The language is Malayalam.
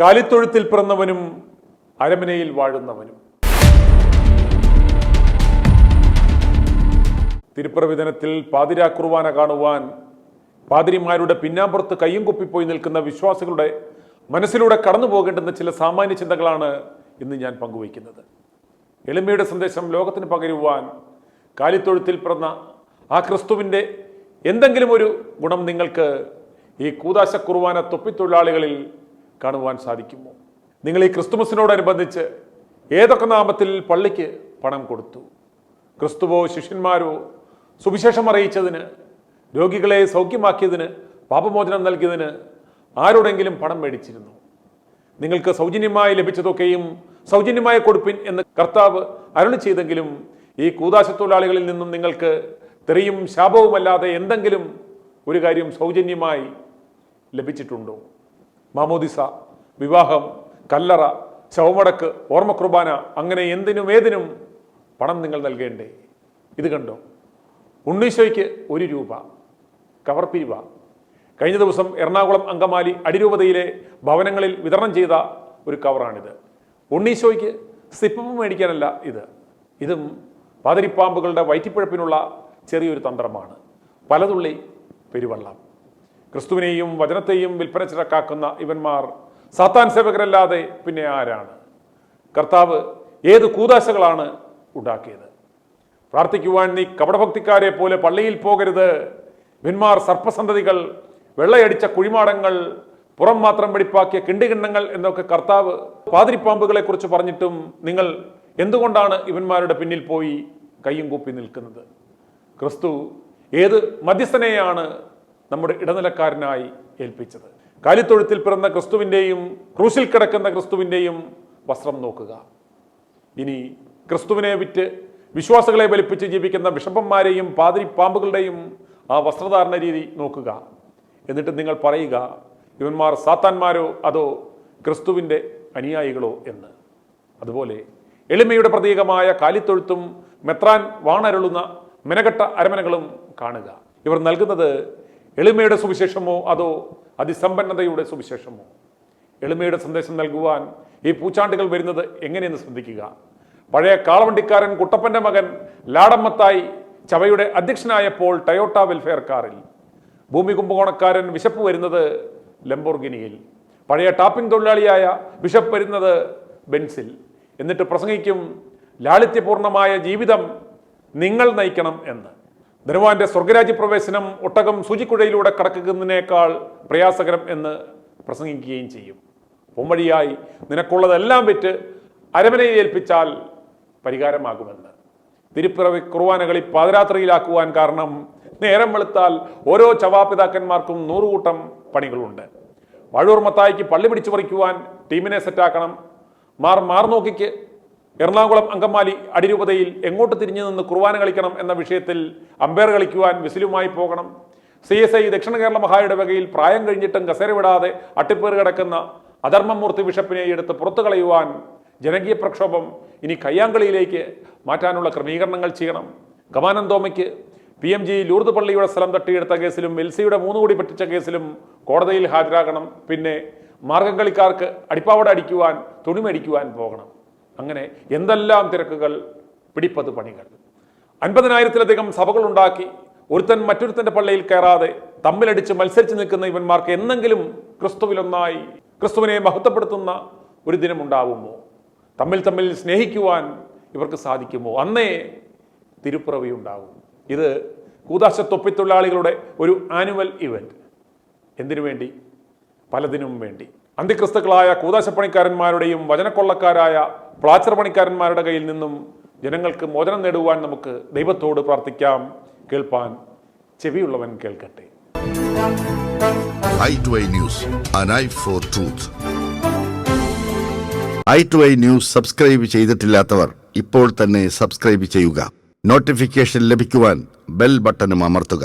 കാലിത്തൊഴുത്തിൽ പിറന്നവനും അരമനയിൽ വാഴുന്നവനും. തിരുപ്പിറവി ദിനത്തിൽ പാതിരാ കുർബാന കാണുവാൻ പാതിരിമാരുടെ പിന്നാമ്പുറത്ത് കയ്യും കുപ്പിപ്പോയി നിൽക്കുന്ന വിശ്വാസികളുടെ മനസ്സിലൂടെ കടന്നു പോകേണ്ടുന്ന ചില സാമാന്യ ചിന്തകളാണ് ഇന്ന് ഞാൻ പങ്കുവയ്ക്കുന്നത്. എളിമയുടെ സന്ദേശം ലോകത്തിന് പകരുവാൻ കാലിത്തൊഴുത്തിൽ പിറന്ന ആ ക്രിസ്തുവിൻ്റെ എന്തെങ്കിലും ഒരു ഗുണം നിങ്ങൾക്ക് ഈ കൂദാശ കുർബാന തൊപ്പിത്തൊഴിലാളികളിൽ കാണുവാൻ സാധിക്കുമോ? നിങ്ങൾ ഈ ക്രിസ്തുമസിനോടനുബന്ധിച്ച് ഏതൊക്കെ നാമത്തിൽ പള്ളിക്ക് പണം കൊടുത്തു? ക്രിസ്തുവോ ശിഷ്യന്മാരോ സുവിശേഷം അറിയിച്ചതിന്, രോഗികളെ സൗഖ്യമാക്കിയതിന്, പാപമോചനം നൽകിയതിന് ആരോടെങ്കിലും പണം മേടിച്ചിരുന്നു? നിങ്ങൾക്ക് സൗജന്യമായി ലഭിച്ചതൊക്കെയും സൗജന്യമായി കൊടുപ്പിൻ എന്ന് കർത്താവ് അരുളി ചെയ്തെങ്കിലും ഈ കൂദാശ തൊഴിലാളികളിൽ നിന്നും നിങ്ങൾക്ക് തെറിയും ശാപവുമല്ലാതെ എന്തെങ്കിലും ഒരു കാര്യം സൗജന്യമായി ലഭിച്ചിട്ടുണ്ടോ? മാമോദിസ, വിവാഹം, കല്ലറ, ശവമടക്ക്, ഓർമ്മ കുർബാന, അങ്ങനെ എന്തിനും ഏതിനും പണം നിങ്ങൾ നൽകേണ്ടേ? ഇത് കണ്ടോ, ഉണ്ണീശോയ്ക്ക് 1 രൂപ കവർ പിരിവ. കഴിഞ്ഞ ദിവസം എറണാകുളം അങ്കമാലി അടിരൂപതയിലെ ഭവനങ്ങളിൽ വിതരണം ചെയ്ത ഒരു കവറാണിത്. ഉണ്ണീശോയ്ക്ക് സിപ്പും മേടിക്കാനല്ല ഇതും പാതിരിപ്പാമ്പുകളുടെ വയറ്റിപ്പിഴപ്പിനുള്ള ചെറിയൊരു തന്ത്രമാണ്. പലതുള്ളി പെരുവള്ളം. ക്രിസ്തുവിനെയും വചനത്തെയും വിൽപ്പന ചിറക്കാക്കുന്ന ഇവന്മാർ സാത്താൻ സേവകരല്ലാതെ പിന്നെ ആരാണ്? കർത്താവ് ഏത് കൂദാശകളാണ് ഉണ്ടാക്കിയത്? പ്രാർത്ഥിക്കുവാൻ നീ കപടഭക്തിക്കാരെ പോലെ പള്ളിയിൽ പോകരുത്. ഇവന്മാർ സർപ്പസന്തതികൾ, വെള്ളയടിച്ച കുഴിമാടങ്ങൾ, പുറം മാത്രം വെടിപ്പാക്കിയ കിണ്ടികിണ്ണങ്ങൾ എന്നൊക്കെ കർത്താവ് പാതിരിപ്പാമ്പുകളെ കുറിച്ച് പറഞ്ഞിട്ടും നിങ്ങൾ എന്തുകൊണ്ടാണ് ഇവന്മാരുടെ പിന്നിൽ പോയി കയ്യും കൂപ്പി നിൽക്കുന്നത്? ക്രിസ്തു ഏത് മധ്യസ്ഥനെയാണ് നമ്മുടെ ഇടനിലക്കാരനായി ഏൽപ്പിച്ചത്? കാലിത്തൊഴുത്തിൽ പിറന്ന ക്രിസ്തുവിൻ്റെയും ക്രൂശിൽ കിടക്കുന്ന ക്രിസ്തുവിൻ്റെയും വസ്ത്രം നോക്കുക. ഇനി ക്രിസ്തുവിനെ വിറ്റ് വിശ്വാസികളെ വലിപ്പിച്ച് ജീവിക്കുന്ന ബിഷപ്പന്മാരെയും പാതിരി പാമ്പുകളുടെയും ആ വസ്ത്രധാരണ രീതി നോക്കുക. എന്നിട്ട് നിങ്ങൾ പറയുക, ഇവന്മാർ സാത്താന്മാരോ അതോ ക്രിസ്തുവിൻ്റെ അനുയായികളോ എന്ന്. അതുപോലെ എളിമയുടെ പ്രതീകമായ കാലിത്തൊഴുത്തും മെത്രാൻ വാണരുളുന്ന മെനകെട്ട അരമനകളും കാണുക. ഇവർ നൽകുന്നത് എളിമയുടെ സുവിശേഷമോ അതോ അതിസമ്പന്നതയുടെ സുവിശേഷമോ? എളിമയുടെ സന്ദേശം നൽകുവാൻ ഈ പൂച്ചാണ്ടുകൾ വരുന്നത് എങ്ങനെയെന്ന് ശ്രദ്ധിക്കുക. പഴയ കാളവണ്ടിക്കാരൻ കുട്ടപ്പന്റെ മകൻ ലാടമ്മത്തായി ചവയുടെ അധ്യക്ഷനായപ്പോൾ ടയോട്ട വെൽഫെയർ കാറിൽ, ഭൂമി കുംഭകോണക്കാരൻ ബിഷപ്പ് വരുന്നത് ലംബോർഗിനിയിൽ, പഴയ ടാപ്പിംഗ് തൊഴിലാളിയായ ബിഷപ്പ് വരുന്നത് ബെൻസിൽ. എന്നിട്ട് പ്രസംഗിക്കും, ലാളിത്യപൂർണമായ ജീവിതം നിങ്ങൾ നയിക്കണം എന്ന്. ധനവാന്റെ സ്വർഗരാജ്യ പ്രവേശനം ഒട്ടകം സൂചിക്കുഴയിലൂടെ കടക്കുന്നതിനേക്കാൾ പ്രയാസകരം എന്ന് പ്രസംഗിക്കുകയും ചെയ്യും. പൊമ്മഴിയായി നിനക്കുള്ളതെല്ലാം വിറ്റ് അരമനയെ ഏൽപ്പിച്ചാൽ പരിഹാരമാകുമെന്ന്. തിരുപ്പിറവി കുർബാനകളിൽ പാതിരാത്രിയിലാക്കുവാൻ കാരണം നേരം വെളുത്താൽ ഓരോ ചവാപിതാക്കന്മാർക്കും 100 കൂട്ടം പണികളുണ്ട്. വഴൂർ മത്തായിക്ക് പള്ളി പിടിച്ചു പറിക്കുവാൻ ടീമിനെ സെറ്റാക്കണം. മാർനോക്കിക്ക് എറണാകുളം അങ്കമാലി അടിരൂപതയിൽ എങ്ങോട്ട് തിരിഞ്ഞു നിന്ന് കുർബാന കളിക്കണം എന്ന വിഷയത്തിൽ അമ്പയർ കളിക്കുവാൻ വിസിലുമായി പോകണം. CSI ദക്ഷിണ കേരള മഹായുടെ വകയിൽ പ്രായം കഴിഞ്ഞിട്ടും കസേര വിടാതെ അട്ടിപ്പേറ് കിടക്കുന്ന അധർമ്മമൂർത്തി ബിഷപ്പിനെ എടുത്ത് പുറത്തു കളയുവാൻ ജനകീയ പ്രക്ഷോഭം ഇനി കയ്യാങ്കളിയിലേക്ക് മാറ്റാനുള്ള ക്രമീകരണങ്ങൾ ചെയ്യണം. ഗമാനന്തോമയ്ക്ക് PMG ലൂർദ് പള്ളിയുടെ സ്ഥലം തട്ടിയെടുത്ത കേസിലും എൽസിയുടെ 3 കോടി പറ്റിച്ച കേസിലും കോടതിയിൽ ഹാജരാകണം. പിന്നെ മാർഗം കളിക്കാർക്ക് അടിപ്പാവട അടിക്കുവാൻ, തുണിമേടിക്കുവാൻ പോകണം. അങ്ങനെ എന്തെല്ലാം തിരക്കുകൾ, പിടിപ്പത് പണികൾ. 50,000-ലധികം സഭകളുണ്ടാക്കി ഒരുത്തൻ മറ്റൊരുത്തൻ്റെ പള്ളിയിൽ കയറാതെ തമ്മിലടിച്ച് മത്സരിച്ച് നിൽക്കുന്ന ഇവന്മാർക്ക് എന്നെങ്കിലും ക്രിസ്തുവിലൊന്നായി ക്രിസ്തുവിനെ മഹത്വപ്പെടുത്തുന്ന ഒരു ദിനമുണ്ടാവുമോ? തമ്മിൽ സ്നേഹിക്കുവാൻ ഇവർക്ക് സാധിക്കുമോ? അന്നേ തിരുപ്പിറവി ഉണ്ടാവും. ഇത് കൂദാശ തൊപ്പിത്തൊഴിലാളികളുടെ ഒരു ആനുവൽ ഇവന്റ്. എന്തിനു വേണ്ടി? പലതിനും വേണ്ടി. അന്തിക്രിസ്തുക്കളായ കൂദാശപ്പണിക്കാരന്മാരുടെയും വചനക്കൊള്ളക്കാരായ പ്ലാച്ചർ പണിക്കാരന്മാരുടെ കയ്യിൽ നിന്നും ജനങ്ങൾക്ക് മോചനം നേടുവാൻ നമുക്ക് ദൈവത്തോട് പ്രാർത്ഥിക്കാം. കേൾപ്പാൻ ചെവിയുള്ളവൻ കേൾക്കട്ടെ. i2i News, an eye for truth. i2i News subscribe ചെയ്തിട്ടില്ലാത്തവർ ഇപ്പോൾ തന്നെ സബ്സ്ക്രൈബ് ചെയ്യുക. നോട്ടിഫിക്കേഷൻ ലഭിക്കുവാൻ ബെൽ ബട്ടണും അമർത്തുക.